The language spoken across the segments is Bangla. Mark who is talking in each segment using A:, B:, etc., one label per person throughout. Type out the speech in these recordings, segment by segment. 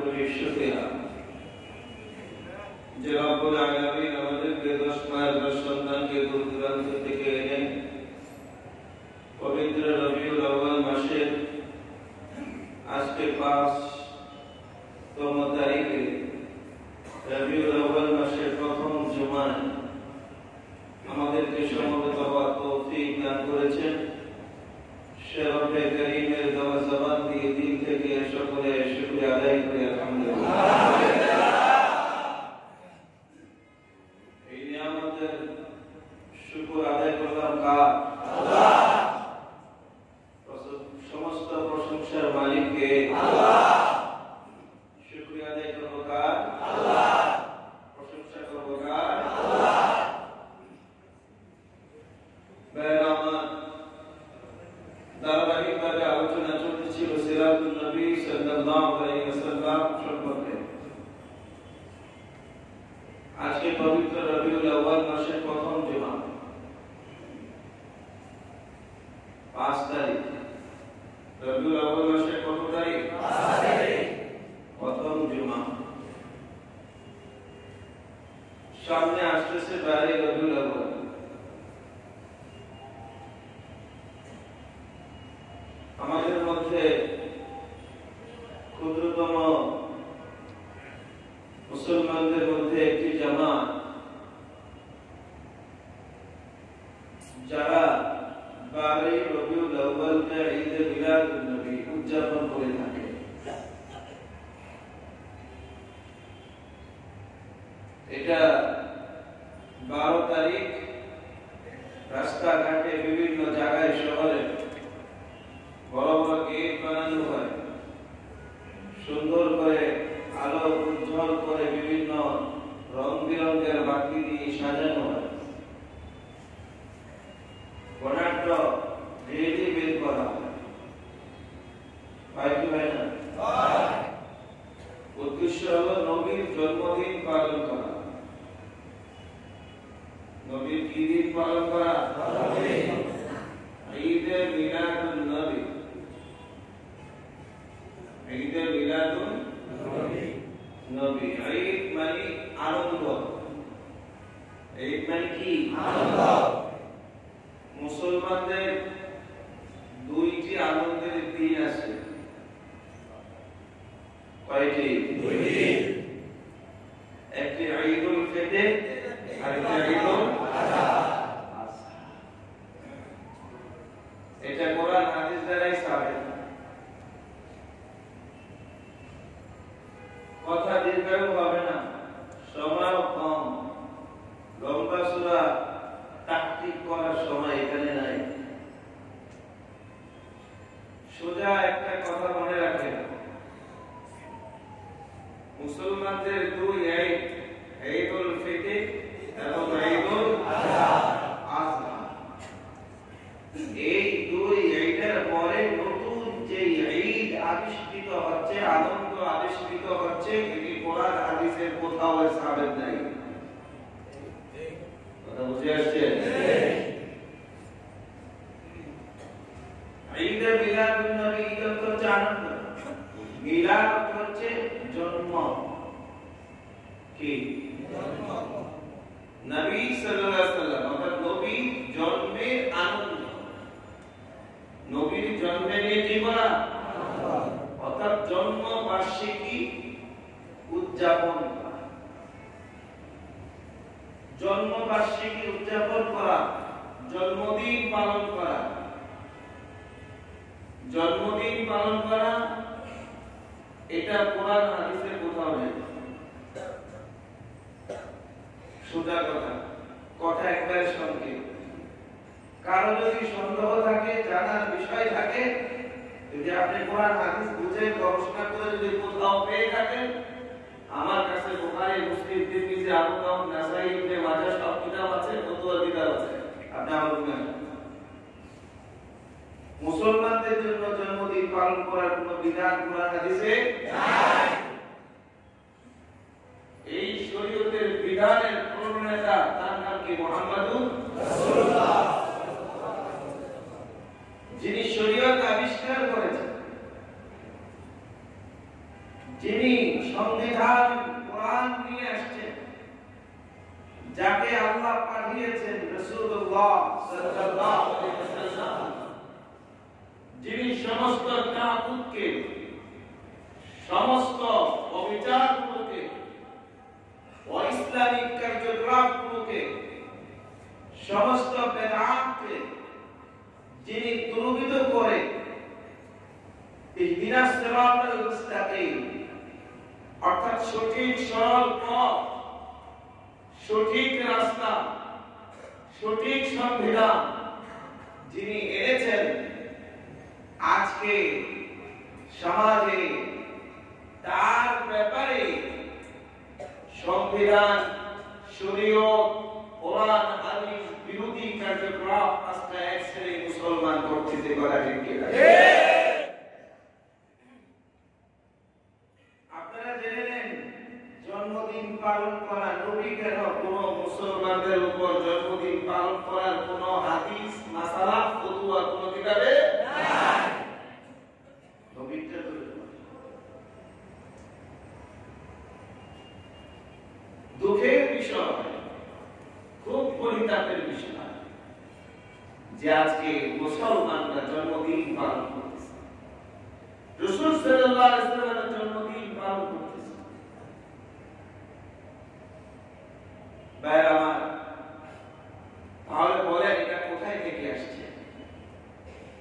A: কোটি শুকরিয়া যে রব্বুল আলামিন আমাদেরকে 10 মাস 10 সন্তানকে দূর দূরান্ত থেকে এনে পবিত্র রবিউল আউয়াল মাসে আজকে 5তম তারিখে রবিউল আউয়াল মাসের প্রথম জুমায় আমাদেরকে সমবেত হওয়ার তৌফিক দান করেছেন। সে রব্বে করিমের দওয়া জবান দিয়ে দিল থেকে সকলে শুকরিয়া আদায় করি আলহামদুলিল্লাহ। এই নিয়ামতের শুকর আদায় করলাম কার? আল্লাহ। সমস্ত প্রশংসার মালিক কে? আল্লাহ। শুকরিয়া আদায় করব কার? আল্লাহ। প্রশংসা করব কার? আল্লাহ। ধারাবাহিকভাবে আলোচনা চলতেছিল সিরাতুন নবী সাল্লাল্লাহু আলাইহি ওয়াসাল্লাম সম্পর্কে। আজকে পবিত্র রবিউল আউয়াল মাসের প্রথম জুমা 5 তারিখ। রবিউল আউয়াল মাসের কত তারিখ? 5 তারিখ, প্রথম জুমা। সামনে আসতেছে 12 রবিউল আউয়াল। আমাদের মধ্যে ক্ষুদ্রতম মুসলমানদের মধ্যে একটি জামাত যারা 12 রবিউল আউয়ালকে ঈদে মিলাদুন নবী উদযাপন করে থাকে। এটা 12 তারিখ রাস্তাঘাটে বিভিন্ন জায়গায় শহরে বড় বড় গেট বানানো হয়, সুন্দর করে আলো উজ্জ্বল করে বিভিন্ন রং বেরঙের বাতি দিয়ে সাজানো হয়। বর্ণাঢ্য রেলি বের করা হয়। কি হয় না? উদ্দেশ্য হলো নবীর জন্মদিন পালন করা। নবীর কি দিন পালন করা? ঈদে মিলাদুন নবী। ঈদে মিলাদুন নবী। ঈদ মানে আনন্দ। ঈদ মানে কি? আনন্দ। মুসলমানদের দুইটি আনন্দের দিন আছে। কয়টি? দুইটি। একটি ঈদুল ফিতর আর একটি ঈদুল আযহা। এটা কোরআন হাদিস দ্বারাই সাবিত। কথা দীর্ঘায়ু হবে না, সময় কম, লম্বা সূরা তাকতিক করার সময় এখানে নাই। সোজা একটা কথা মনে রাখেন, মুসলমানদের দুই ঈদ, ঈদুল ফিতর এবং ঈদুল আযহা। এই দুই ঈদের পরে নতুন যে ঈদ আবিষ্কৃত হচ্ছে, আনন্দ আবিষ্কৃত হচ্ছে, এটি কোরআন হাদিসের কোথাও সাবিত নাই। কথা বুঝে আসছে? ঈদে মিলাদুন নবী, ঈদ হচ্ছে আনন্দ, মিলাদ হচ্ছে জন্ম। কি জন্ম? নবী সাল্লাল্লাহু আলাইহি ওয়াসাল্লাম অর্থাৎ নবী জন্মের আনন্দ। নবীর জন্মে নিয়ে কি করা? অর্থাৎ জন্ম বার্ষিকী উদযাপন করা। জন্ম বার্ষিকী উদযাপন করা, জন্মদিন পালন করা। জন্মদিন পালন করা এটা কোরআন হাদিসে কোথাও নেই। সোজা কথা, কথা একবার সংক্ষেপ। কারো যদি সন্দেহ থাকে, জানার বিষয় থাকে, যদি আপনি কোরআন হাদিস বুঝে গবেষণা করে যদি কোথাও পেয়ে থাকেন, আমার কাছে বুখারী, মুসলিম, তিরমিজি, আবু দাউদ, নাসাঈ, ইবনে মাজাহ সব কিতাব আছে, ফতোয়া কিতাব আছে, আপনি আমার রুমে আসুন। মুসলমানদের জন্য জন্মদিন পালন করার কোনো বিধান কোরআন হাদিসে নাই। এই শরীয়তের বিধানের প্রণেতা তার নাম কি? মুহাম্মাদুর রাসূলুল্লাহ। যিনি শরীয়ত আবিষ্কার করেছেন, যিনি সংবিধান কোরআন নিয়ে আসছেন, যাকে আল্লাহ পাঠিয়েছেন রাসূলুল্লাহ সাল্লাল্লাহু আলাইহি ওয়াসাল্লাম, যিনি সমস্ত তাগুতকে, সমস্ত অবিচারগুলোকে, ইসলামিক কার্যকলাপগুলোকে, সমস্ত বেদাতকে যিনি দূরীভূত করে ইহদিনাস সিরাতাল মুস্তাকিম অর্থাৎ সঠিক সরল পথ, সঠিক রাস্তা, সঠিক সংবিধান যিনি এনেছেন, আজকে সমাজে তার ব্যাপারে সংবিধান, শরীয়ত, কোরআন হাদিস বিরোধী কার্যকলাপ আজকে এক শ্রেণীর মুসলমান করতেছে, কথা ঠিক কিনা? আপনারা জেনে নেন, জন্মদিন পালন করা, নবী কেন কোন মুসলমানদের উপর জন্মদিন পালন করার কোন হাদিস, মাসালা, ফতোয়া কোন কিতাবে নাই। নবীটা তো দুঃখের বিষয়, খুব পরিতাপের বিষয় যে আজকে মুসলমানরা জন্মদিন পালন করতেছে, রাসূল সাল্লাল্লাহু আলাইহি ওয়াসাল্লামের জন্মদিন পালন করতেছে। ভাইরা আমার, তাহলে বলেন এটা কোথায় থেকে আসছে?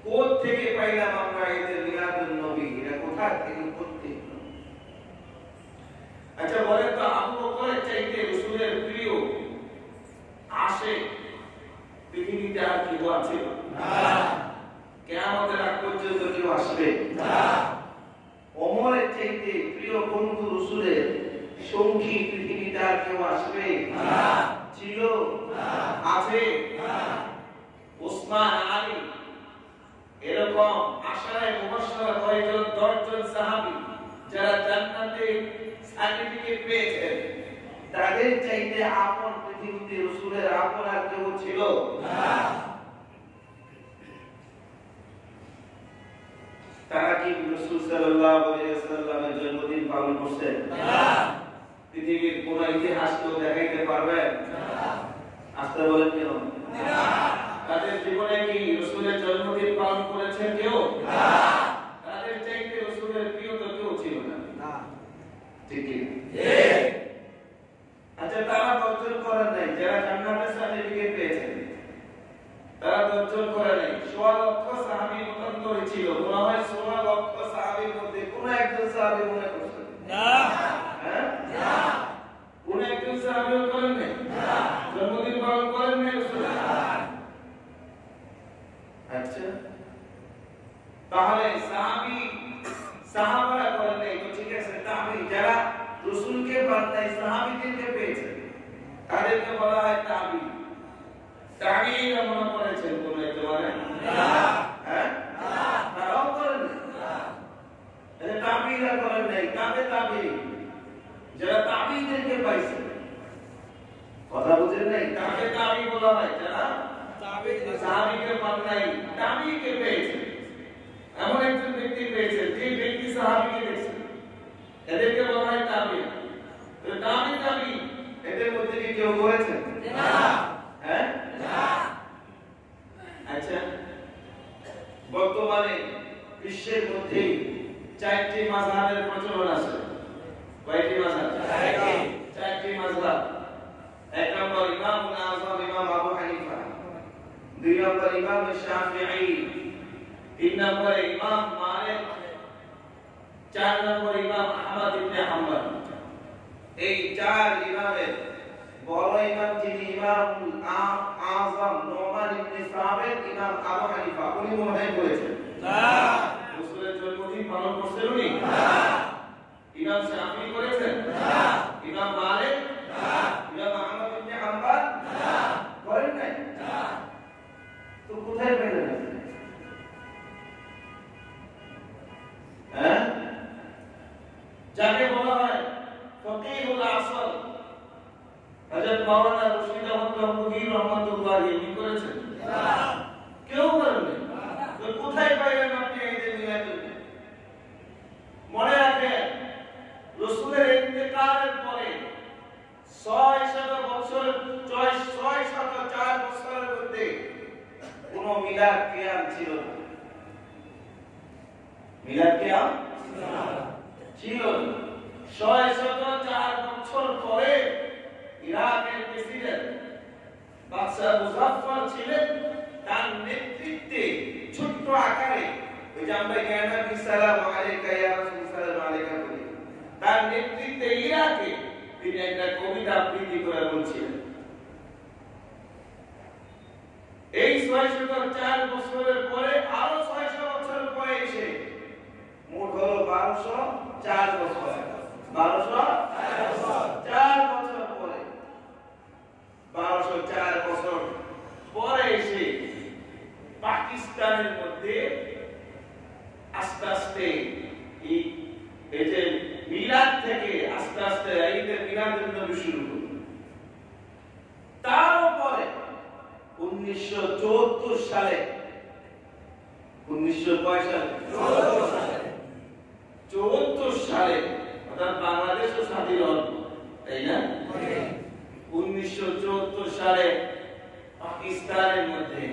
A: কোথা থেকে পাইলাম আমরা এদের মিলাদুন নবী? এটা কোথা থেকে উৎপত্তি? আচ্ছা বলেন তো, আবু বকরের চাইতে রাসূলের প্রিয় আশিক পৃথিবীতে আর কেউ আছে? না। কিয়ামতের আগ পর্যন্ত কেউ আসবে না। ওমরের চাইতে প্রিয় বন্ধু রাসূলের সঙ্গী পৃথিবীতে আর কেউ আসবে না। ছিল না, আছে না। ওসমান, আলী, এরকম আশারায়ে মুবাশশারা কয়জন? 10 জন সাহাবী যারা জান্নাতে সার্টিফিকেট পেয়েছেন, তাদের চাইতে আপন পৃথিবীতে রাসূলের আপন আর কেউ ছিল না। তারা কি রাসূল সাল্লাল্লাহু আলাইহি ওয়াসাল্লামের জন্মদিন পালন করছেন? না। পৃথিবীর কোন ইতিহাস কেউ দেখাইতে পারবে? না। আসতে বলেন কেন? না। তাদের জীবনে কি রাসূলের জন্মদিন পালন করেছেন কেউ? না। তাদের চাইতে রাসূলের প্রিয় তো কেউ ছিল না। না, ঠিক কি? ঠিক। আচ্ছা, তারা অর্জন করেন নাই, যারা জান্নাতের সার্টিফিকেট পেয়েছেন তারা অর্জন করে নাই। 16 লক্ষ সাহাবী মতান্তরে ছিল, মনে হয় 16 লক্ষ সাহাবীর মধ্যে কোন একজন সাহাবী মনে করছেন? না। হ্যাঁ, না। কোন একজন সাহাবীও করেন নাই? না। জন্মদিন পালন করেন নাই রাসূল? না। আচ্ছা, তাহলে সাহাবারা করেন নাই তো ঠিক আছে, তাহলে যারা রাসূলকে পান নাই, সাহাবীদেরকে পেয়েছেন, তাদেরকে বলা হয় তাবি। তাবিঈরা মনে করেছেন কোন একেবারে? না। হ্যাঁ, না। তারাও করেন না। এই তাবিঈরা করেন নাই, কাবে তাবিঈ যারা তাবিঈদেরকে পাইছে, কথা বুঝেন নাই? কাবে তাবিঈ বলা হয় যারা সাহাবীকে পান নাই, তাবিঈকে পেয়েছে। এমন একজন ব্যক্তি পেয়েছে যে ব্যক্তি সাহাবীকে দেখছে, এদেরকে বলা হয় তাবিঈ। তো তাবিঈ এদের মধ্যে কি কেউ করেছেন? না। হ্যাঁ, না। আচ্ছা, বর্তমানে বিশ্বের মধ্যে 4টি মাযহাবের প্রচলন আছে। কয়টি মাযহাব? 4টি মাযহাব। এক নম্বর ইমাম আযম ইমাম আবু হানিফা, 2 নম্বর ইমাম শাফিঈ, 3 নম্বর ইমাম মালিক, 4 নম্বর ইমাম আহমদ ইবনে হাম্বল। এই 4 ইমামের বড় ইমাম যিনি ইমাম আযম নোমান ইবনে সাবিত, ইমাম আবু হানিফা, উনি মনে হয় বলেছেন না। রাসূলের জন্মদিন পালন করছেন উনি? না। ইমাম শাফিঈ করেছেন? না। ইমাম মালিক? না। ইমাম আহমদ ইবনে হাম্বল? না। করেন নাই? না। তো কোথায় পেলেন? হ্যাঁ, যাকে বলা হয় ফকিহুল আসর, হযরত মাওলানা রশিদ আহমদ গঙ্গোহী রাহমাতুল্লাহি আলাইহি করেছেন? না। কেউ করেন নাই। তো কোথায় পাইলেন আপনি এই যে মিলাদুন? মনে রাখেন, 604 বছরের মধ্যে কোনো মিলাদ কিয়াম ছিল না। মিলাদ কিয়াম ছিল না। 604 বছর পরে ইরাকের প্রেসিডেন্ট বাদশা মুজাফফর ছিলেন, তার নেতৃত্বে ছোট্ট আকারে, ওই যে আমরা ইয়ানা বিসালাম আলাইকা ইয়া রাসূল সাল্লাল্লাহু আলাইহি ওয়া সাল্লাম, তার নেতৃত্বে ইরাকে তিনি একটা কবিতা আবৃত্তি করে বলছিলেন। এই 604 বছরের পরে আরো 600 বছর পরে এসে মোট হলো 1204 বছর। 1204 বছর পরে, 1204 বছর পরে এসে পাকিস্তানের মধ্যে আস্তে আস্তে এই যে মিলাদ থেকে আস্তে আস্তে ঈদের মিলাদুন নবী শুরু হলো। তার উপরে 1974 সালে 1974 সালে অর্থাৎ বাংলাদেশও স্বাধীন হল, তাই না? 1974 সালে পাকিস্তানের মধ্যে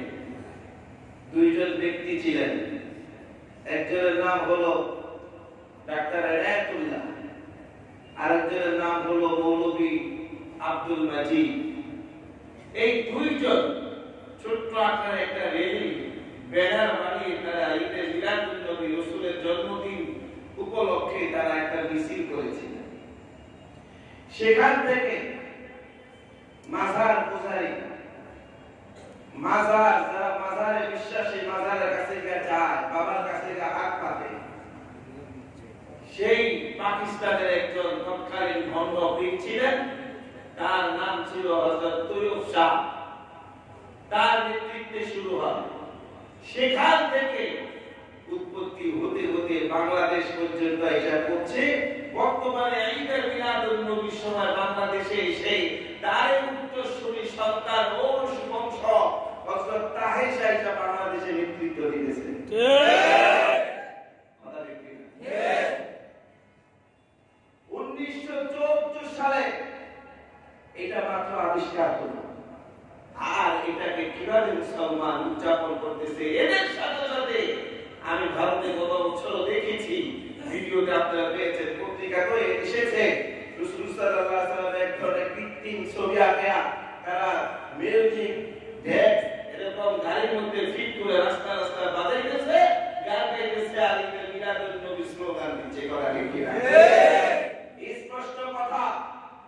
A: দুইজন ব্যক্তি ছিলেন। একজনের নাম হলো ডাক্তার এনায়েতুল্লাহ, আরেকজনের নাম হলো মৌলভী আব্দুল মাজিদ। এই দুইজন ছোট্ট আকারে একটা রেলি ব্যানার বানিয়ে তারা ঈদের মিলাদুন নবী রাসূলের জন্মদিন উপলক্ষে তারা একটা মিছিল করেছিলেন। সেখান থেকে মাজার পূজারী, মাজার যারা মাজারে বিশ্বাসী, মাজারের কাছে গিয়ে যায়, বাবার কাছে গিয়ে হাত পাতে, সেই পাকিস্তানের একজন তৎকালীন ভণ্ড পীর ছিলেন, তার নাম ছিল হযরত তৈয়ব শাহ। তার নেতৃত্বে শুরু হয়। সেখান থেকে উৎপত্তি হতে হতে বাংলাদেশ পর্যন্ত এসে পড়ছে। বর্তমানে ঈদের মিলাদুন নবীর সময় বাংলাদেশে সেই তারে উত্তরসূরি সন্তান ওরস বংশ হযরত তাহের শাহ বাংলাদেশে নেতৃত্ব দিতেছে। ঠিক। 1974 সালে এটা মাত্র আবিষ্কার হলো। আর এটাকে কিভাবে মুসলমান উদযাপন করতেছে, এদের সাথে সাথে আমি ভারতে গত বছর দেখেছি, ভিডিওতে আপনারা পেয়েছেন, পত্রিকাতে এসেছে, রাসূল সাল্লাল্লাহু আলাইহি ওয়াসাল্লাম এক ধরনের কৃত্রিম ছবি আঁকা তারা মিউজিক ডেস্ক এরকম গাড়ির মধ্যে ফিট করে রাস্তা রাস্তা বাজাইতেছে, গান গাইতেছে, আর ঈদের মিলাদুন নবী স্লোগান দিচ্ছে। কথা ঠিক কি না? স্পষ্ট কথা,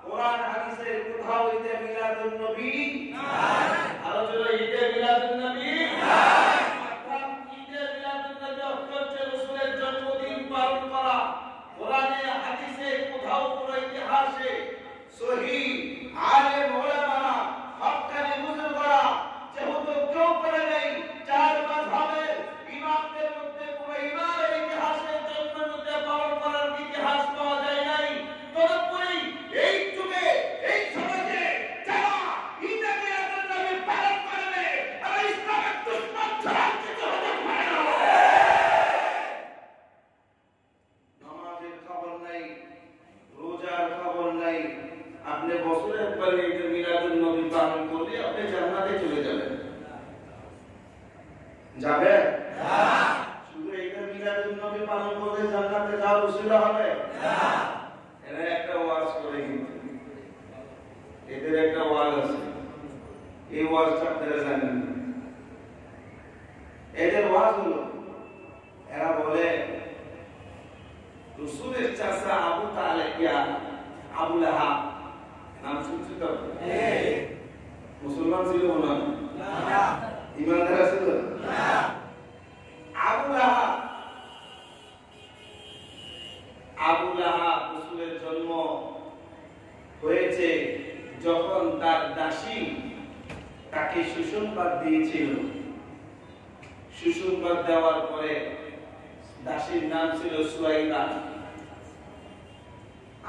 A: কোরআন হাদিসের কোথাও ঈদের মিলাদুন নবী নাই। আরো জোরে ঈদের মিলাদুন নবী নাই। অর্থাৎ ঈদের মিলাদুন নবী হচ্ছে রাসূলের জন্মদিন পালন করা। কোরআনে হাদিসে কোথাও কোনো ইতিহাসে সহিহ আলেম ওলামারা হক্কানি বুজুর্গরা যেহেতু কেউ করে নেই, চার মাযহাবের ইমামদের মধ্যে কোনো ইমামের ইতিহাসের জন্মদিন পালন করার ইতিহাস পাওয়া যায় নাই। তদুপরি এই যুগে এই সমাজে যারা ঈদের মিলাদুন নবী পালন করবে তারা ইসলামের দুশমন ছাড়া কিছু হতে পারে না। নামাজের খবর নাই, রোজার খবর নাই, আপনি বছরে একবার ঈদের মিলাদুন নবী পালন করলে আপনি জান্নাতে চলে যাবেন। যাবেন না? শুধু ঈদের মিলাদুন নবী পালন করলে জান্নাতে যাওয়ার উসিলা হবে না। এরা একটা ওয়াজ করে, কিন্তু এদের একটা ওয়াজ আছে, এই ওয়াজটা আপনারা জানেন না। এদের ওয়াজ হলো, এরা বলে রাসূলের চাচা আবু তালেব ইয়া আবু লাহাব, নাম শুনছো তো? মুসলমান ছিল না? ইমানদার ছিল না। আবু লাহাব রাসূলের জন্ম হয়েছে যখন তার দাসী তাকে সুসংবাদ দিয়েছিল। সুসংবাদ দেওয়ার পরে দাসীর নাম ছিল সুয়াইবা।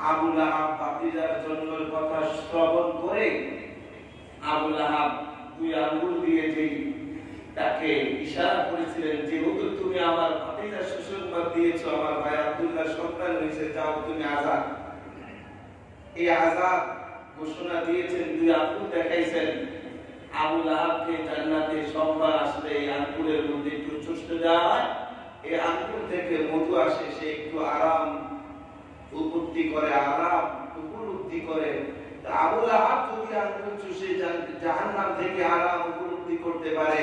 A: আবু লাহাব ভাতিজার জন্মের কথা শ্রবণ করে আবু লাহাব দুই আঙ্গুল দিয়ে তাকে ইশারা করেছিলেন, যেহেতু তুমি আমার ভাতিজার সুসংবাদ দিয়েছো, আমার ভাই আব্দুল্লাহ সন্তান হয়েছে, যাও তুমি আজাদ। এই আজাদ ঘোষণা দিয়েছেন, দুই আঙ্গুল দেখাইছেন। আবু লাহাবকে জান্নাতে সোমবার আসলে এই আঙ্গুলের মধ্যে একটু চুষতে দেওয়া হয়, এই আঙ্গুল থেকে মধু আসে, সে একটু আরাম উপলব্ধি করে, আরাম উপলব্ধি করে। আবু লাহাব যদি আঙ্গুল চুষে জাহান্নাম থেকে আরাম উপলব্ধি করতে পারে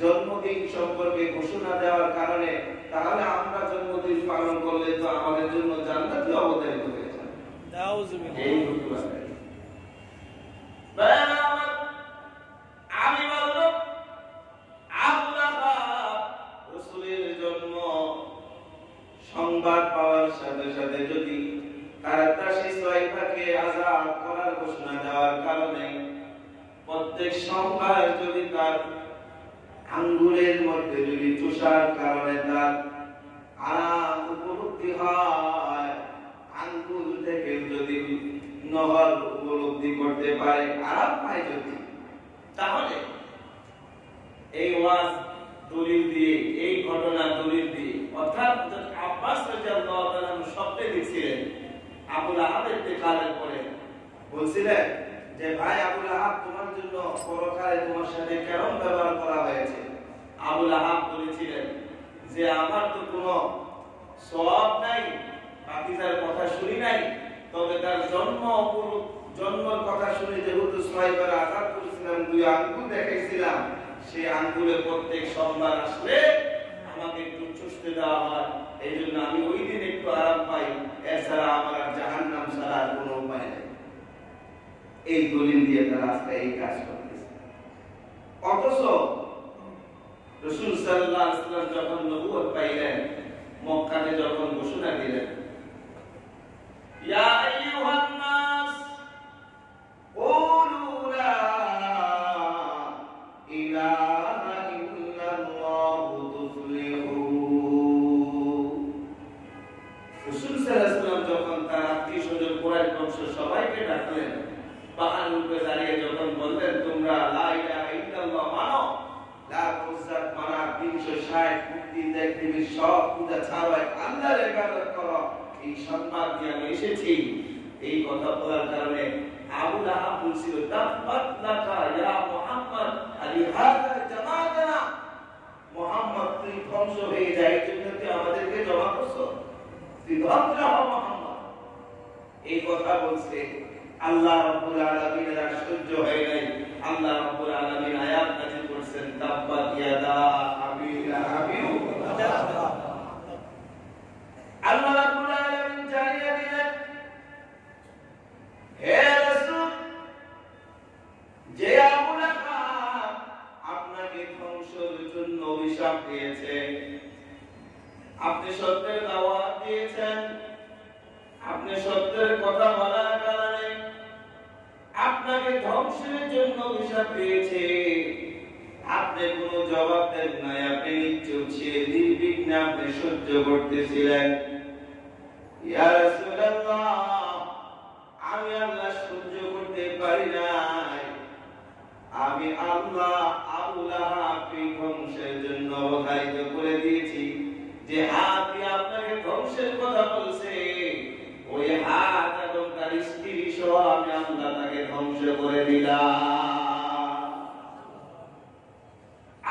A: জন্মদিন সম্পর্কে ঘোষণা দেওয়ার কারণে, তাহলে আমরা জন্মদিন পালন করলে তো আমাদের জন্য জান্নাতই অবধারিত হয়ে যাবে। এই হতে পারে। আমি বলবো আবু লাহাব রাসূলের জন্ম সংবাদ পাওয়ার সাথে সাথে যদি কারাতাশি সহায়তাকে আযাদ করার ঘোষণা দেওয়ার কারণে প্রত্যেক সোমবার যদি তার আঙ্গুলের মধ্যে যদি তুষার কারণে তার আরাম উপলব্ধি হয়, আঙ্গুল থেকে যদি নহর উপলব্ধি করতে পারে, আরাম পায় যদি, তাহলে এই ওয়াজ দলিল দিয়ে, এই ঘটনা দলিল দিয়ে, অর্থাৎ আব্বাস রাদিয়াল্লাহু তাআলা স্বপ্নে দেখছিলেন আবু লাহাবের ইন্তেকালের পরে, বলছিলেন যে ভাই আবু লাহাব, তোমার জন্য পরকালে তোমার সাথে কেমন ব্যবহার করা হয়েছে? আবু লাহাব বলেছিলেন যে আমার তো কোনো সওয়াব নাই, বাকিটার কথা শুনি নাই, তবে তার জন্মের কথা শুনে যেহেতু সোহাইবার আযাদ করেছিলাম, দুই আঙ্গুল দেখাইছিলাম, সেই আঙ্গুলে প্রত্যেক সোমবার আসলে আমাকে একটু চুষতে দেওয়া হয়, এই জন্য আমি ওই দিন একটু আরাম পাই, এছাড়া আমার জাহান্নাম ছাড়া কোনো উপায় নেই। এই দলিল দিয়ে তারা আজকে এই কাজ করতেছে। অথচ রাসূল সাল্লাল্লাহু আলাইহি ওয়াসাল্লাম যখন নবুয়ত পাইলেন, মক্কাতে যখন ঘোষণা দিলেন, ইয়া আইয়ুহান নাস কুলু লা ইলাহা ইল্লাল্লাহু তুফলিহু। রাসূল সাল্লাল্লাহু আলাইহি ওয়াসাল্লাম যখন তার আত্মীয়স্বজন কুরাইশ বংশ সবাইকে ডাকলেন, পাহাড় উপরে দাঁড়িয়ে যখন বললেন, তোমরা লা ইলাহা ইল্লাল্লাহ মানো, লা তুযাত মানা 360 মুক্তি দেবী সব পূজা ছাড়ো, আল্লাহর ইবাদত করো, এই সংবাদ দিয়ে আমি এসেছি। এই কথা বলার কারণে আবু লাহাব বলছিল, তাব্বাত লাকা ইয়া মুহাম্মদ আলি হাযা জামাতানা, মুহাম্মদ তুই ধ্বংস হয়ে যাই, এই জন্য তুই আমাদেরকে জমা করছো, তুই ধ্বংস হ মুহাম্মদ। এই কথা বলছে। আল্লাহ রাব্বুল আলামিনের আর সহ্য হয় নাই, আল্লাহ রাব্বুল আলামিন আয়াত নাযিল করেছেন, তাব্বাত ইয়াদা আবি লাহাবিন ওয়া তাব। আল্লাহ রাব্বুল আলামিন জানিয়ে দিলেন, হে রাসূল, যে আবু লাহাব আপনাকে ধ্বংসের জন্য অভিশাপ দিয়েছে, আপনি সত্যের দাওয়াত দিয়েছেন, আপনি সত্যের কথা বলার কারণে আপনাকে ধ্বংসের জন্য অভিশাপ দিয়েছে, আপনি কোনো জবাব দেন নাই, আপনি নিশ্চুপ ছিলেন, নির্বিঘ্নে আপনি সহ্য করতেছিলেন। ইয়া রাসূলুল্লাহ, আমি আল্লাহ সহ্য করতে পারি নাই, আমি আল্লাহ আবু লাহাবকে ধ্বংসের জন্য অবধারিত করে দিয়েছি। যে হাত দিয়ে আপনাকে ধ্বংসের কথা বলছে, ওই হাত এবং তার স্ত্রী সহ আমি আল্লাহ তাকে ধ্বংস করে দিলাম।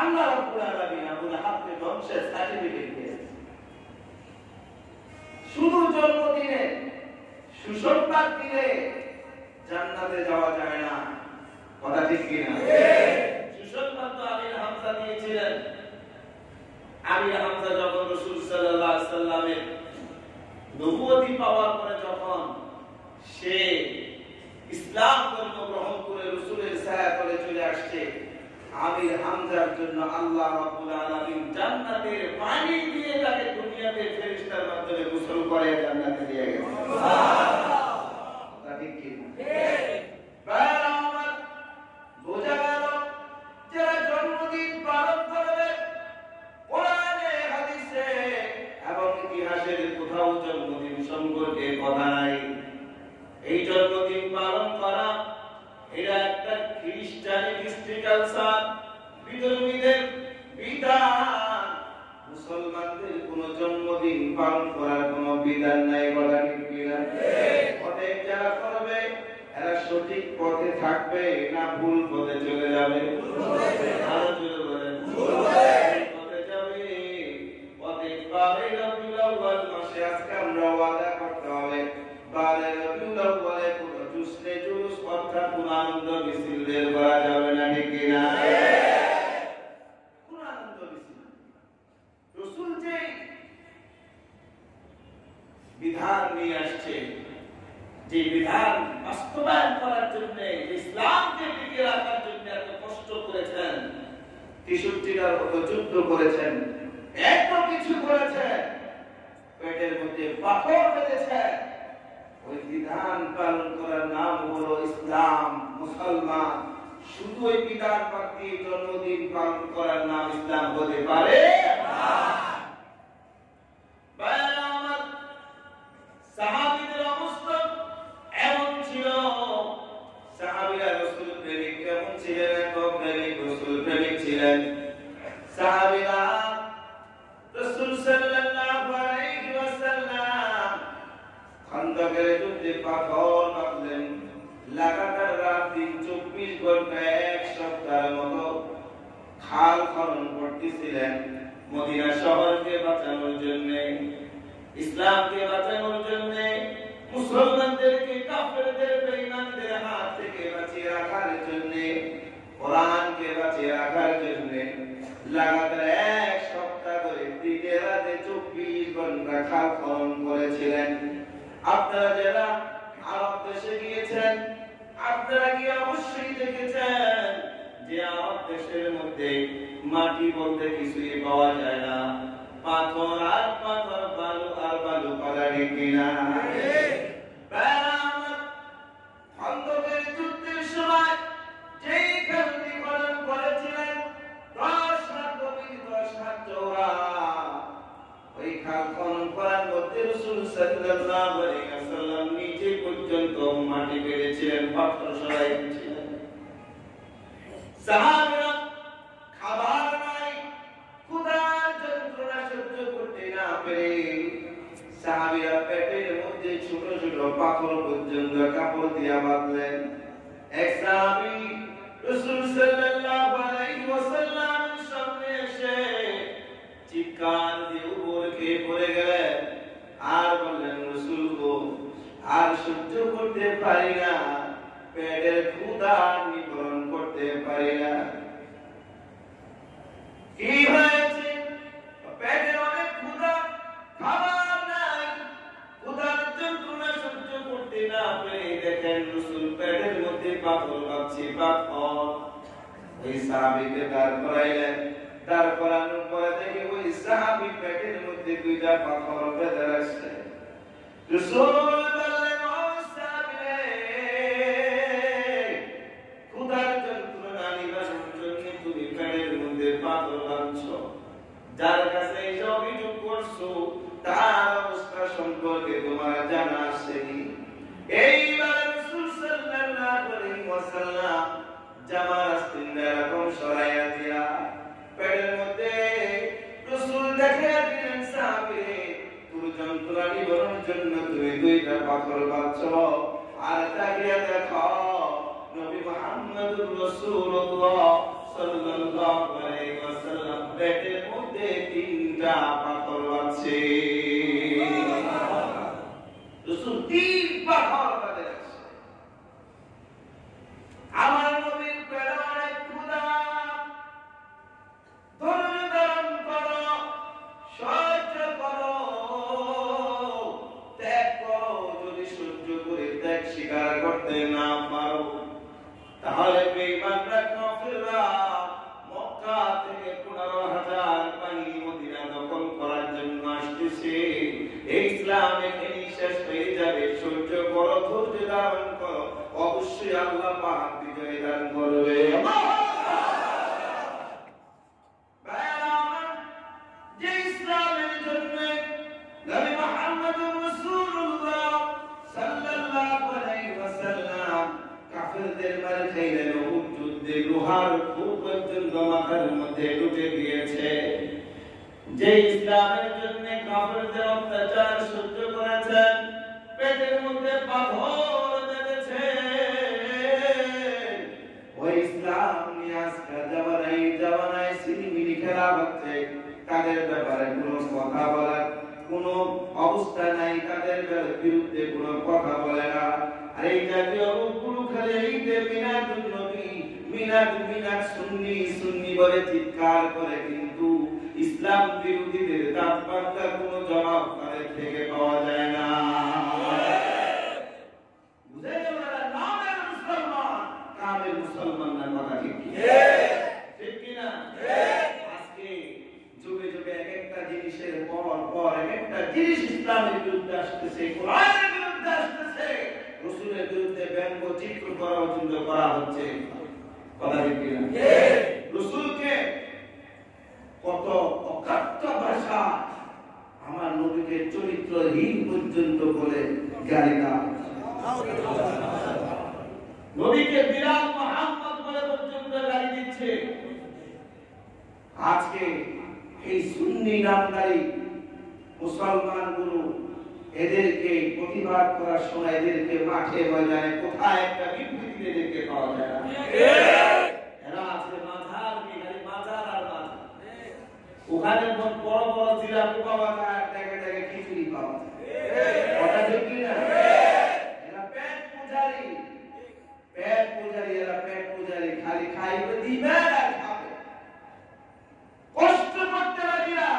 A: আল্লাহ রাব্বুল আলামিন আবু লাহাবকে ধ্বংসের সার্টিফিকেট দিয়েছে। শুধু জন্মদিনে সুসংবাদ দিলে জান্নাতে যাওয়া যায় না, কথা ঠিক কিনা? সুসংবাদ তো আমির হামজা দিয়েছিলেন। আমির হামজা যখন রাসূল সাল্লাল্লাহু আলাইহি ওয়াসাল্লামের নবুয়তি পাওয়ার পরে যখন সে ইসলাম ধর্ম গ্রহণ করে রাসূলের ছায়াতলে চলে আসছে, আমির হামজার জন্য আল্লাহ রাব্বুল আলামিন জান্নাতের পানি দিয়ে তাকে দুনিয়াতে ফেরেশতার মাধ্যমে গোসল করে জান্নাতে নিয়ে গেছে। সুবহানাল্লাহ, কথা ঠিক কি? ঠিক। বারবার বোঝা গেল যারা জন্মদিন পালন করবে, কোরআনে হাদিসে এবং ইতিহাসের কোথাও জন্মদিন সম্পর্কে কথা নাই। এই জন্মদিন পালন করা এটা একটা খ্রিস্টানিস্টিক কালচার, বিধর্মীদের বিধান। মুসলমানদের কোন জন্মদিন পালন করার কোন বিধান নাই, বলা ঠিক কিনা? অতএব যারা করবে এরা সঠিক সঠিক পথে থাকবে না ভুল পথে চলে যাবে? আরো জোরে বলেন, পথে যাবে। পথে পাবে রবিউল আউয়াল মাসে আজকে আমরা ওয়াদা করতে হবে, বারে রবিউল আউয়ালে কোনো জুসলে জুলুস অর্থাৎ কোনো আনন্দ মিছিল বের করা যাবে না, ঠিক কিনা? কোনো আনন্দ মিছিল রাসূল যে বিধান নিয়ে আসছে, যে বিধান বাস্তবায়ন করার জন্য, ইসলামকে টিকিয়ে রাখার জন্য এত কষ্ট করেছেন, ৬৩টার মতো যুদ্ধ করেছেন, এত কিছু করেছেন, পেটের মধ্যে পাথর বেঁধেছেন, ওই বিধান পালন করার নাম হলো ইসলাম, মুসলমান। শুধু ওই বিধান পালন জন্মদিন পালন করার নাম ইসলাম হতে পারে না। সাহাবীদের অবস্থা এমন ছিল, সাহাবীরা রাসূল প্রেমিক কেমন ছিলেন? এত প্রেমিক, রাসূল প্রেমিক ছিলেন। সাহাবীরা রাসূল সাল্লাল্লাহু আলাইহি ওয়াসাল্লাম খন্দকের যুদ্ধে পাথর বাঁধলেন, লাগাতার রাত দিন ২৪ ঘন্টা ১ সপ্তাহের মতো খাল খনন করতেছিলেন মদিনা শহরকে বাঁচানোর জন্য, ইসলামকে বাঁচানোর জন্য, মুসলমানদেরকে কাফেরদের বেঈমানদের হাত থেকে বাঁচিয়ে রাখার জন্য, কোরআনকে বাঁচিয়ে রাখার জন্য লাগাতার ১ সপ্তাহ ধরে দিনে রাতে ২৪ ঘন্টা খাল খনন করেছিলেন। আপনারা যারা আরব দেশে গিয়েছেন, আপনারা কি অবশ্যই দেখেছেন যে আরব দেশের মধ্যে মাটি বলতে কিছুই পাওয়া যায় না, পাথর আর পাথর, বালু আর বালু, পালাড়ি কিনা? খন্দকের যুদ্ধের সময় যেই খালটি খনন করেছিলেন ১০ হাত গভীর ১০ হাত চওড়া, ওই খাল খনন করার মধ্যে রাসূল সাল্লাল্লাহু আলাইহি ওয়াসাল্লাম নিচে পর্যন্ত মাটি পেরেছিলেন, পাথর সরাইছিলেন। সাহাবারা খাবার নাই, ক্ষুধার যন্ত্রণা সহ্য করতে না পেরে সাহাবীরা পেটের মধ্যে ছোট ছোট পাথর পর্যন্ত কাপড় দিয়ে বাঁধলেন। এক সাহাবী রাসূল সাল্লাল্লাহু আলাইহি ওয়াসাল্লামের সামনে এসে চিৎকার দিয়ে উপরে খেয়ে পড়ে গেলেন আর বললেন, রাসূল গো, আর সহ্য করতে পারি না, পেটের ক্ষুধা নিবারণ করতে পারি না। কি হয়েছে? পেটে অনেক ক্ষুধা, খাবার নাই, ক্ষুধার যন্ত্রণা সহ্য করতে না পেরে দেখেন রাসূল পেটের মধ্যে পাথর বাঁধছে, পাথর। ওই সাহাবীকে দাঁড় করাইলেন, দাঁড় করানোর পরে দেখে ওই সাহাবী পেটের মধ্যে ২টা পাথর বেঁধে রাখছে। রাসূল বললেন, ও সাহাবী রে, ক্ষুধার যন্ত্রণা নিবারণের জন্য তুমি পেটের মধ্যে পাথর বাঁধছো, যার কাছে এই অভিযোগ করছো তার অবস্থা সম্পর্কে তোমার জানা আছে? এইবার রাসূল সাল্লাল্লাহু আলাইহি ওয়াসাল্লাম জামার আস্তিনটা এরকম সরাইয়া দিয়া পেটের মধ্যে রাসূল দেখাইয়া দিলেন, সাহাবী রে, তোর যন্ত্রণা নিবারণের জন্য তুমি ২টা পাথর বাঁধছো, আর তাকিয়ে দেখো নবী মুহাম্মদুর রাসূলুল্লাহ সাল্লাল্লাহু আলাইহি ওয়াসাল্লাম পেটের মধ্যে ৩টা পাথর বাঁধছে। রাসূল ৩ পাথর বাঁধে রাখছে। আমার নবীর পেটে অনেক ক্ষুধা, ধৈর্য ধারণ করো, সহ্য করো, ত্যাগ করো। যদি সহ্য করে ত্যাগ স্বীকার করতে না পারো, তাহলে বেঈমানরা কাফেররা মক্কা থেকে ১৫,০০০ বাহিনী মদিনা দখল করার জন্য আসতেছে। এই ইসলাম এখানে শেষ হয়ে যাবে। সহ্য করো, ধৈর্য ধারণ করো, অবশ্যই আল্লাহ পাক বিজয় দান করবে। যে ইসলামের জন্য নবী মুহাম্মদুর রাসূলুল্লাহ সাল্লাল্লাহু আলাইহি ওয়াসাল্লাম কাফেরদের মার খাইলেন, উহুদ যুদ্ধে লোহার খুব পর্যন্ত মাথার মধ্যে ঢুকে গিয়েছে। যে ইসলামের জন্য কাফেরদের অত্যাচার সহ্য করেছেন, পেটের মধ্যে পাথর বেঁধেছে, কথা বলে না। আর এই জাতীয় লোকগুলো খালি ঈদে মিলাদুন নবী, মিলাদ সুন্নি সুন্নি বলে চিৎকার করে, কিন্তু ইসলাম বিরোধীদের তাৎপর্যার কোনো জবাব তাদের থেকে পাওয়া যায় না। বুঝে গেল না? নামের মুসলমান, কামের মুসলমান না। কথা ঠিক কি না? আজকে যুগে যুগে এক একটা জিনিসের পর এক একটা জিনিস ইসলামের বিরুদ্ধে আসতেছে, কোরআনের বিরুদ্ধে আসতেছে, রাসূলের বিরুদ্ধে ব্যঙ্গ চিত্র করা হচ্ছে। কথা ঠিক কি না? রাসূলকে কত অকাট্য ভাষা, আমার নবীকে চরিত্রহীন পর্যন্ত বলে গালি দেওয়া হচ্ছে। নবীকে বিরাট মুহাম্মদ বলে পর্যন্ত গালি দিচ্ছে। আজকে এই সুন্নি নামধারী মুসলমানগুলো এদেরকে প্রতিবাদ করার সময় এদেরকে মাঠে ময়দানে কোথায় একটা বিবৃতি এদেরকে পাওয়া যায় না। এরা আছে মাঝার আর মাঝার, ওখানে বড় বড় জিলাপি পাওয়া যায়, দেখে দেখে খিচুড়ি পাওয়া যায়। কথা ঠিক কি না? এরা পেট পূজারি, খালি খাইবে দিবে আর খাবে, কষ্ট করতে রাজি না।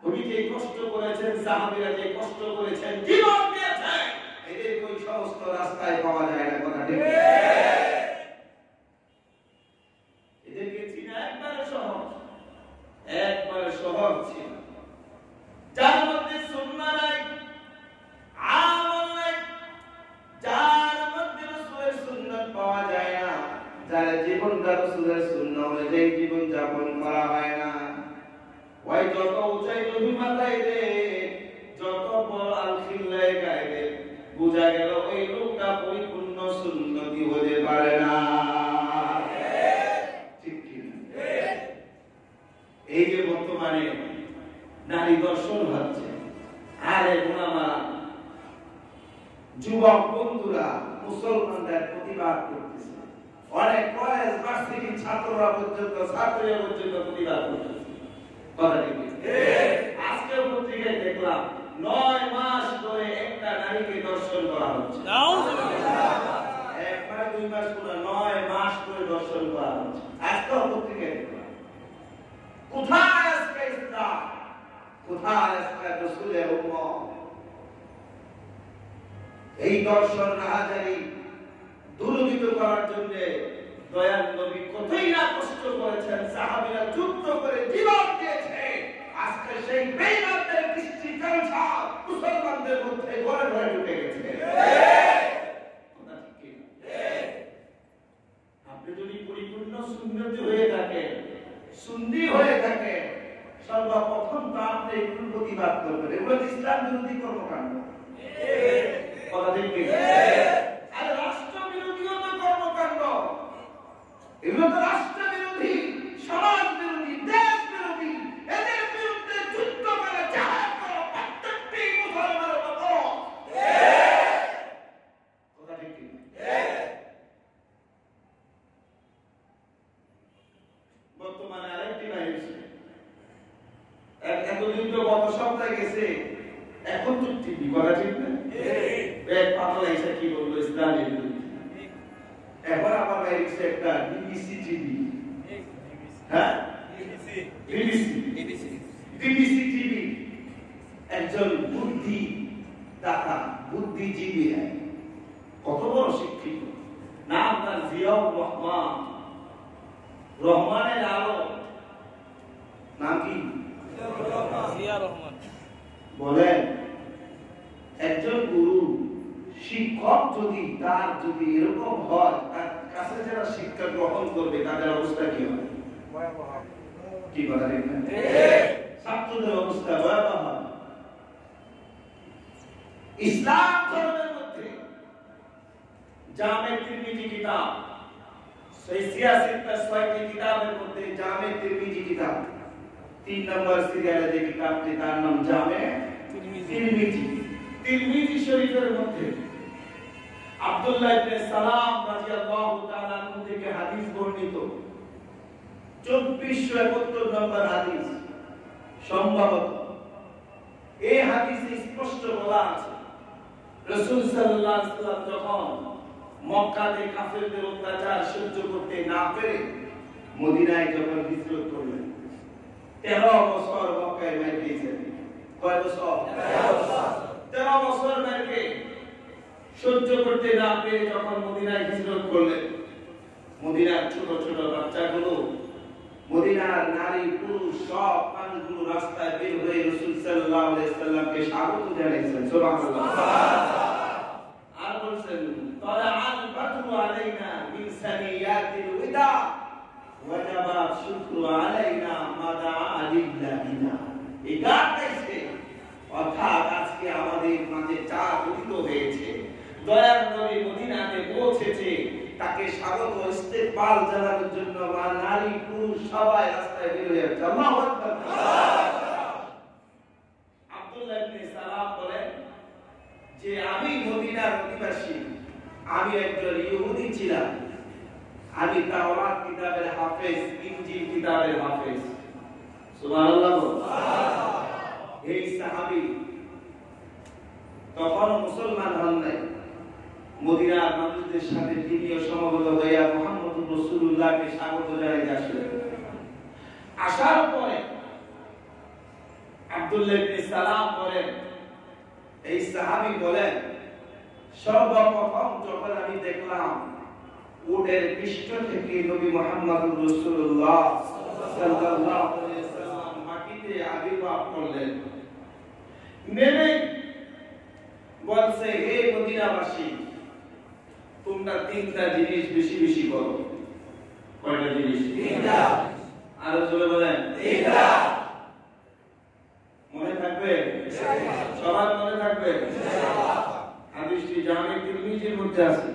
A: নবী যে কষ্ট করেছেন, সাহাবীরা যে কষ্ট করেছেন, জীবন দিয়েছেন, এদের কোন সমস্ত রাস্তায় পাওয়া যায় না। কথা ঠিক? এদেরকে চিনা একবারে সহজ ছিল, যার মধ্যে সুন্নাহ নাই, আমল নাই, যার মধ্যে রাসূলের সুন্নাত পাওয়া যায় না, যার জীবনটা রাসূলের সুন্নাহ অনুযায়ী জীবন যাপন করা হয় না, ওই যত উঁচাই নবী মাথায় দে, যত বড় আলখিল্লায় গায়ে দে, বোঝা গেল ওই লোকটা পরিপূর্ণ সুন্নতি হতে পারে না। ঠিক কি না? এই যে বর্তমানে নারী দর্শন হচ্ছে, আরে গোলামা যুবক বন্ধুরা মুসলমানদের প্রতিবাদ করতেছে, অনেক কলেজ ভার্সিটির ছাত্ররা পর্যন্ত প্রতিবাদ করতেছে। কথা ঠিক? আজকে পত্রিকায় দেখলাম 9 মাস ধরে একটা নারীকে দর্শন করা হচ্ছে। একবার 2 মাস পুরো 9 মাস ধরে দর্শন করা হচ্ছে। আজকে পত্রিকায় দেখলাম। কোথায় আজকে ইসলাম? কোথায় আজকে রাসূলের উম্মত? এই দর্শন রাহাজারি দূরীভূত করার জন্য দয়াল নবী কতই না কষ্ট করেছেন, সাহাবীরা যুদ্ধ করে জীবন দিয়েছে। আজকে সেই বেঈমানদের কৃষ্টি জলসা মুসলমানদের মধ্যে ঘরে ঘরে ঢুকে গেছে। আপনি যদি পরিপূর্ণ সুন্নতি হয়ে থাকে, সর্বপ্রথম তো আপনি এগুলো প্রতিবাদ করবেন। এগুলো ইসলাম বিরোধী কর্মকাণ্ড। কথা ঠিক? আর রাষ্ট্র বিরোধীও তো কর্মকাণ্ড। এগুলো তো রাষ্ট্র বিরোধী, সমাজ বিরোধী, দেশ বিরোধী। এদের বিরুদ্ধে যুদ্ধ করে জাহাদ করা প্রত্যেকটি মুসলমানের অপরাধ। কথা ঠিক? বর্তমানে আরেকটি ভাইরাস, এতদিন তো গত সপ্তাহে গেছে, এখন তো টিভি। কথা ঠিক না? এক পাতলা এসে কি বললো ইসলামের বিরুদ্ধে। এখন আবার বাইরেছে একটা বিবিসি টিভি। হ্যাঁ, বিবিসি টিভি। একজন বুদ্ধিজীবী, কত বড় শিক্ষিত, নাম তার জিয়াউর রহমান, রহমানের আলো। নাম কি? জিয়া রহমান। বলেন, একজন গুরু শিক্ষক তার যদি এরকম হয়, তার কাছে যারা শিক্ষা গ্রহণ করবে তাদের অবস্থা কি হবে? কি কথা দেখবেন? ছাত্রদের অবস্থা ভয়াবহ। ইসলাম ধর্মের মধ্যে জামে তিরমিজি কিতাব, সেই 86টি কিতাবের মধ্যে জামে তিরমিজি কিতাব 3 নম্বর সিরিয়ালে যে কিতাবটি, তার নাম জামে তিরমিজি। তিরমিজি শরীফের মধ্যে আব্দুল্লাহ ইবনে সালাম রাদিয়াল্লাহু তাআলা আনহু থেকে হাদিস বর্ণিত, 2471 নম্বর হাদিস। সম্ভবত এই হাদিসে স্পষ্ট বলা আছে রাসূল সাল্লাল্লাহু আলাইহি ওয়াসাল্লাম যখন মক্কাতে কাফেরদের অত্যাচার সহ্য করতে না পেরে মদিনায় যখন হিজরত করলেন 13 বছর মক্কায় মেরেছেন। কয় বছর? 13 বছর মেরে সহ্য করতে না পেরে যখন মদিনায় হিজরত করলেন, মদিনার ছোট ছোট বাচ্চাগুলো, মদিনার নারী পুরুষ সব মানুষগুলো রাস্তায় বের হয়ে রাসূল সাল্লাল্লাহু আলাইহি ওয়াসাল্লামকে স্বাগত জানাইছেন। সুবহানাল্লাহ। আর বলছেন তালাআল বাদরু আলাইনা মিন সানিয়াতিল ওয়াদা ওয়াজাবা শুকরু আলাইনা মাদা আলিল্লাহিনা। এই গান গাইছে, অর্থাৎ আজকে আমাদের মাঝে চাঁদ উদিত হয়েছে, দয়ার নবী মদিনাতে পৌঁছেছে, তাকে স্বাগত ইস্তেকবাল জানানোর জন্য নারী পুরুষ সবাই রাস্তায় বের হয়ে যাচ্ছে। আল্লাহু আকবার। আব্দুল্লাহ ইবনে সালাম বলেন যে আমি মদিনার অধিবাসী, আমি একজন ইহুদি ছিলাম, আমি তাওরাত কিতাবের হাফেজ, ইনজিল কিতাবের হাফেজ। সুবহানাল্লাহ। এই সাহাবী তখন মুসলমান হন নাই, মদিনার মানুষদের সাথে তিনিও সমবেত হইয়া মুহাম্মদুর রাসূলুল্লাহকে স্বাগত জানাইতে আসলেন। আসার পরে আব্দুল্লাহ ইবনে সালাম বলেন, এই সাহাবী বলেন, সর্বপ্রথম যখন আমি দেখলাম উটের পৃষ্ঠ থেকে নবী মুহাম্মদুর রাসূলুল্লাহ সাল্লাল্লাহু আলাইহি ওয়াসাল্লাম মাটিতে আবির্ভাব করলেন, নেমে বলছে, হে মদিনাবাসী, তোমরা তিনটা জিনিস বেশি বেশি করো। কয়টা জিনিস? তিনটা। আরো জোরে বলেন, তিনটা। মনে থাকবে? সবার মনে থাকবে? হাদিসটি জামে তিরমিজির মধ্যে আছে,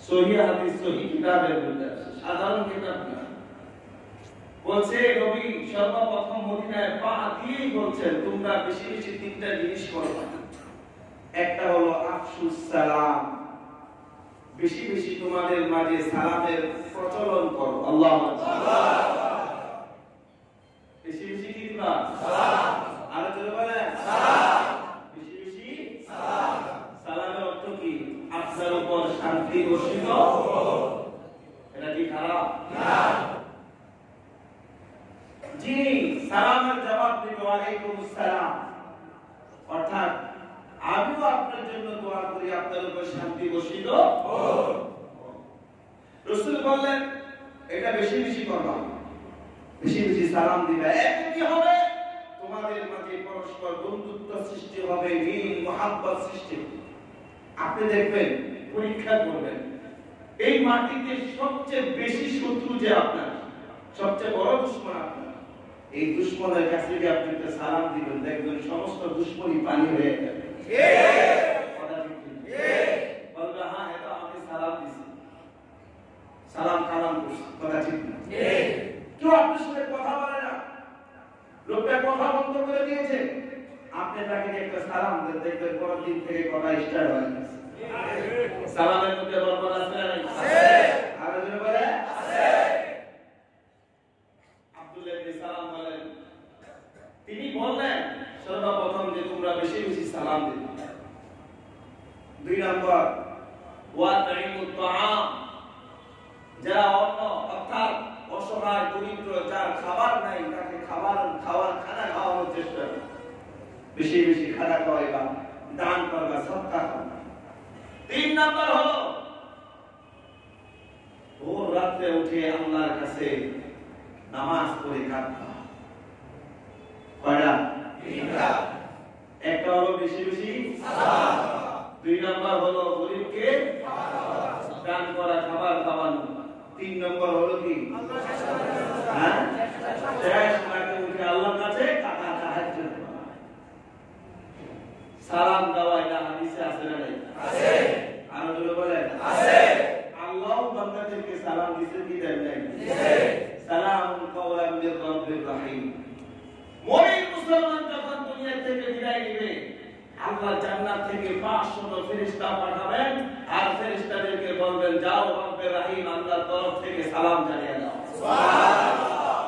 A: সহিহ হাদিস, সহিহ কিতাবের মধ্যে আছে, সাধারণ কিতাব না। বলছে নবী সর্বপ্রথম মদিনায় পা দিয়েই বলছেন, তোমরা বেশি বেশি তিনটা জিনিস করো। একটা হলো আফসুস সালাম, বেশি বেশি তোমাদের মাঝে সালামের প্রচলন করো। আল্লাহু আকবার। বেশি বেশি কি দিবা? সালাম। আর জোরে বলেন, সালাম। বেশি বেশি সালাম। সালামের অর্থ কি? আপনার উপর শান্তি বর্ষিত হোক। এটা কি খারাপ? না। জি, সালামের জবাব দিবে ওয়ালাইকুমুস সালাম, অর্থাৎ আমিও আপনার জন্য দোয়া করি আপনার উপর শান্তি বর্ষিত হোক। রাসূল বললেন, এটা বেশি বেশি করবা, বেশি বেশি সালাম দিবা। এতে কি হবে? তোমাদের মাঝে পরস্পর বন্ধুত্ব সৃষ্টি হবে, মিল মহব্বত সৃষ্টি হবে। আপনি দেখবেন, পরীক্ষা করবেন, এই মাটিতে সবচেয়ে বেশি শত্রু যে আপনার, সবচেয়ে বড় দুশমন আপনার, এই দুশমনের কাছে যদি আপনি একটা সালাম দিবেন, দেখবেন সমস্ত দুশমনি পানি হয়ে যাবে। বলবে, হ্যাঁ, এটা আমি সালাম দিছি, সালাম কালাম করছি, কথা ঠিক না? কেউ আপনার সাথে কথা বলে না, লোকটা কথা বন্ধ করে দিয়েছে, আপনি তাকে একটা সালাম দেন, দেখবেন পরের দিন থেকে কথা স্টার্ট হয়ে গেছে। সালামের মধ্যে বরকত আছে না নাই? আছে। আর জোরে বলে, আছে। আব্দুল্লাহ ইবনে সালাম বলেন, তিনি বললেন সর্বপ্রথম যে তোমরা বেশি বেশি সালাম দিবে। দুই নম্বর, ওয়া তাইমুত তাআম, যারা অন্য অর্থাৎ অসহায় দরিদ্র, যার খাবার নাই, তাকে খানা খাওয়ানোর চেষ্টা করো, বেশি বেশি খানা খাওয়াইবা, দান করবা, সদকা করবা। তিন নম্বর হলো ভোর রাতে উঠে আল্লাহর কাছে নামাজ পড়ে কাঁদবা। কয়টা? তিনটা। একটা হলো বেশি বেশি সালাম, দুই নম্বর হলো গরিবকে দান করা, খাবার খাওয়ানো, তিন নম্বর হলো কি? হ্যাঁ, শেষ রাতে উঠে আল্লাহর কাছে তাহাজ্জুদ করা। সালাম দেওয়া এটা হাদিসে আছে না নাই? আছে। আর জোরে বলেন, আছে। আল্লাহ বান্দাদেরকে সালাম দিতে কি দেন নাই? দিয়েছে। সালামুন কাওলাম মির রাব্বির রহিম। মুমিন মুসলমান যখন দুনিয়া থেকে বিদায় নেবে, আল্লাহ জান্নাত থেকে 500 ফেরেশতা পাঠাবেন, আর ফেরেশতাদেরকে বলবেন, যাও রব্বির রহিম আল্লাহর তরফ থেকে সালাম জানিয়ে দাও। সুবহানাল্লাহ।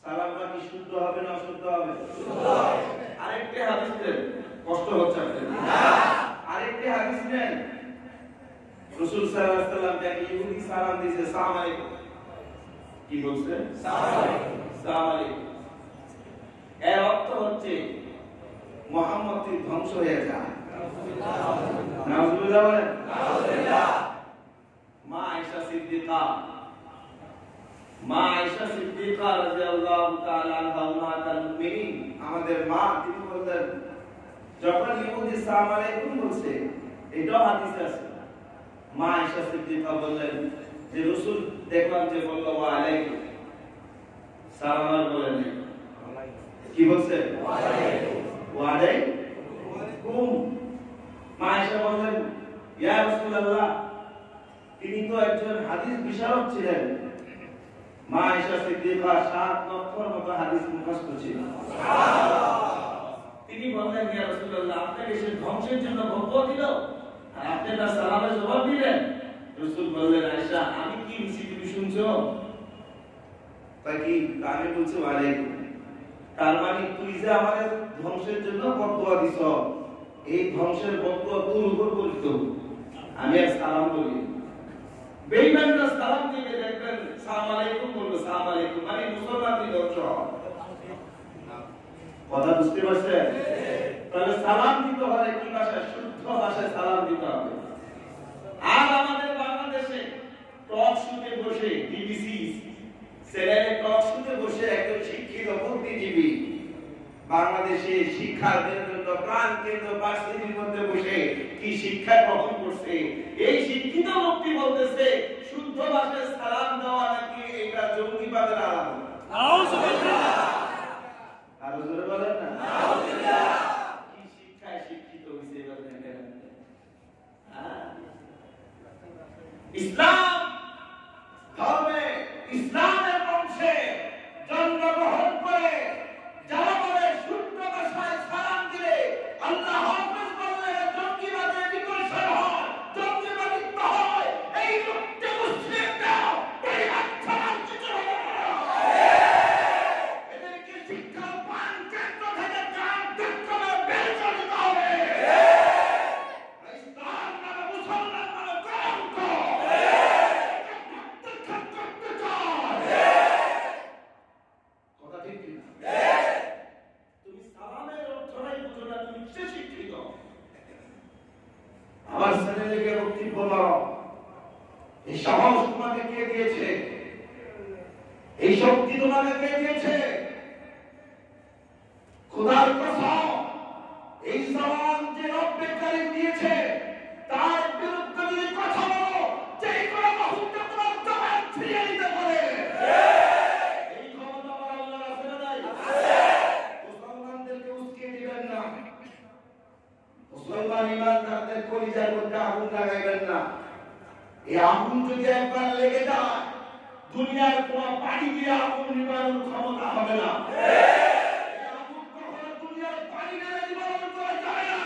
A: সালামটা কি শুদ্ধ হবে না অশুদ্ধ হবে? শুদ্ধ হবে। আরেকটা হাদিস দেন, কষ্ট হচ্ছে আপনাদের? না। রাসূল সাল্লাল্লাহু আলাইহি ওয়াসাল্লাম তাকে ইহুদি সালাম দিয়েছে, আসসালামু আলাইকুম। কি বলছে? আসসালামু আলাইকুম। আসসালামু আলাইকুম। এর অর্থ হচ্ছে মুহাম্মদ ধ্বংস হয়ে যায়। নাউজুবিল্লাহ বলেন। নাউজুবিল্লাহ। মা আয়েশা সিদ্দিকা রাদিয়াল্লাহু তাআলা আনহা উম্মাতুল মুমিনিন, আমাদের মা, তিনি বললেন যখন ইহুদি আসসালামু আলাইকুম বলছে, এটাও হাদিসে আছে, মা আয়েশা সিদ্দিকা বললেন যে রাসূল দেখলাম যে বলল ওয়া আলাইকুম, সালাম আর বলেন কি বলছে? ওয়া আলাইকুম। ওয়া আলাইকুম। মা আয়েশা বললেন ইয়া রাসূলুল্লাহ, তিনি তো একজন হাদিস বিশারদ ছিলেন। মা আয়েশা সিদ্দিকা 7 লক্ষর মতো হাদিস মুখস্থ ছিল। তিনি বললেন ইয়া রাসূলুল্লাহ, আপনাকে সে ধ্বংসের জন্য বকওয়া দিল আর আপনি তার সালামের জবাব দিলেন। রাসূল বললেন আয়েশা, আমি কি বলছি তুমি শুনছো? তাই কি আমি বলছি ওয়া আলাইকুম, তার মানে তুই যে আমাদের ধ্বংসের জন্য বকওয়া দিছ, এই ধ্বংসের বকওয়া তোর উপর পড়তো, আমি আর সালাম বলি। বেঈমানরা সালাম দিবে, দেখবেন সালাম আলাইকুম বলবে, সালাম আলাইকুম মানে মুসলমানই ধ্বংস। কথা বুঝতে পারছেন? তাহলে সালাম দিতে হলে কি ভাষায়? শুদ্ধ ভাষায় সালাম দিতে হবে। আর আমাদের বাংলাদেশে টক শুতে বসে, বিবিসি চ্যানেলে টক শুতে বসে একজন শিক্ষিত বুদ্ধিজীবী বাংলাদেশে শিক্ষার জন্য প্রাণ কেন্দ্র ভার্সিটির মধ্যে বসে কি শিক্ষা গ্রহণ করছে, এই শিক্ষিত লোকটি বলতেছে শুদ্ধ ভাষায় সালাম দেওয়া নাকি এটা জঙ্গিবাদের আলামত। নাউজুবিল্লাহ। আর জোরে বলেন না নাউজুবিল্লাহ। কি শিক্ষায় শিক্ষিত হইছে এবার দেখেন। ইসলাম ধর্মে, ইসলামের বংশে জন্মগ্রহণ করে যারা বলে শুদ্ধ ভাষায় সালাম দিলে আল্লাহ হাফেজ বললে জঙ্গিবাদের বিকর্ষণ হয়, জঙ্গিবাদিত্ব হয়, এই লোকটা মুসলিমরা পরিবার ছাড়ার কিছু হবে না। এদেরকে শিক্ষা পান কেন্দ্র থেকে গান দুঃখমে বের করে দিতে হবে। ইসলাম নামে মুসলমান নামে কলঙ্ক, কথা ঠিক কি? তুমি সালামের অর্থটাই বুঝো না, তুমি কিসে শিক্ষিত? আমার ছেলেকে বক্তব্য দাও, এই সাহস তোমাকে কে দিয়েছে? এই শক্তি তোমাকে কে দিয়েছে? খোদার কসম, এই জবান যে রব্বে কারীম দিয়েছে তার বিরুদ্ধে যদি কথা বলো, যে কোনো মুহূর্তে তোমার জবান ছিঁড়ে দিতে পারে। এই ক্ষমতা আমার আল্লাহর আছে না নাই? মুসলমানদেরকে উস্কে দিবেন না, মুসলমান ইমানদারদের কলিজার মধ্যে আগুন লাগাইবেন না। এই আগুন যদি একবার লেগে যায়, দুনিয়ার কোন পানি দিয়ে আগুন নিবানোর ক্ষমতা হবে না। এই আগুন কখনো দুনিয়ার পানি দিয়ে নিবারণ করা যায় না।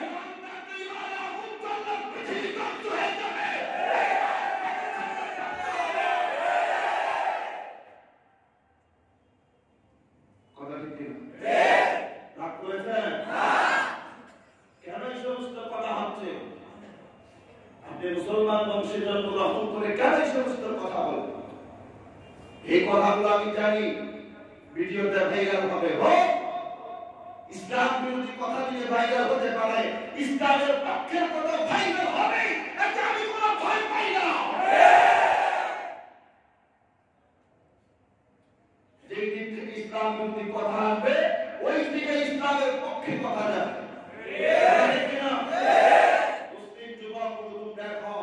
A: ইমানদারদের ইমানে আগুন জ্বললে পৃথিবী ধ্বংস হয়ে যাবে। কথা ঠিক কি? রাগ করেছেন? কেন এই সমস্ত কথা হচ্ছে? আপনি মুসলমান বংশে জন্মগ্রহণ করে কেন এই সমস্ত কথা বলেন? এই কথাগুলো আমি জানি ভিডিওতে ভাইরাল হবে, হোক। ইসলাম বিরোধী কথা নিয়ে ভাইরাল হতে পারে, ইসলামের পক্ষের কথা ভাইরাল হবে, এতে আমি কোনো ভয় পাই না। যেই দিক থেকে ইসলাম বিরোধী কথা আসবে, ওই দিকে ইসলামের পক্ষে কথা যাবে। মুসলিম যুবক তুমি দেখো,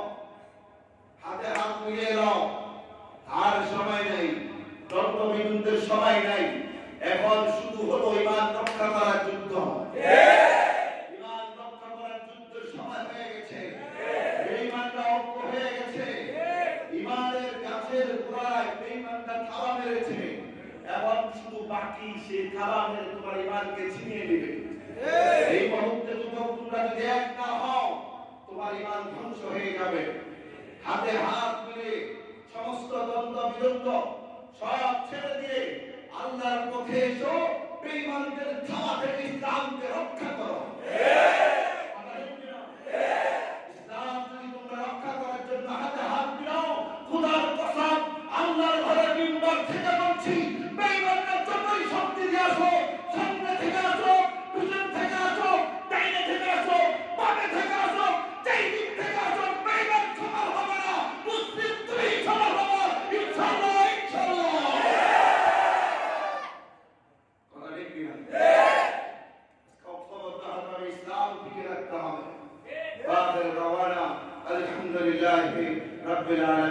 A: হাতে হাত মিলিয়ে নাও, আর সময় নেই, দ্বন্দ্ব সময় নাই। এখন শুধু হলো ইমান রক্ষা করার যুদ্ধ। ইমান রক্ষা করার যুদ্ধের সময় হয়ে গেছে। বেঈমানরা ঐক্য হয়ে গেছে। ইমানের গাছের গোড়ায় বেঈমানরা থাবা মেরেছে। এখন শুধু বাকি সে থাবা মেরে তোমার ইমানকে ছিনিয়ে নেবে। এই মুহূর্তে তোমরা যদি এক না হও, তোমার ইমান ধ্বংস হয়ে যাবে। হাতে হাত মিলে সমস্ত দ্বন্দ্ব বিদ্বন্দ্ব সব ছেড়ে দিয়ে আল্লাহর পথে এসো, বেঈমানদের থাবা থেকে ইসলামকে রক্ষা করো। ইসলাম যদি তোমরা
B: বলছি, বেঈমানরা যতই শক্তি দিয়ে আসো, সামনে থেকে আসো, পিছন থেকে আসো, ডাইনে থেকে আসো, বামে থেকে আসো, যেই দিক থেকে আসো, বেঈমান সফল হবে না, মুসলিম তুমি সফল হবে, ইনশাআল্লাহ, ইনশাআল্লাহ। কথা ঠিক কিনা? ইসলাম টিকে রাখতে হবে। আখির দাওয়ানা আলহামদুলিল্লাহি রাব্বিল আলামিন।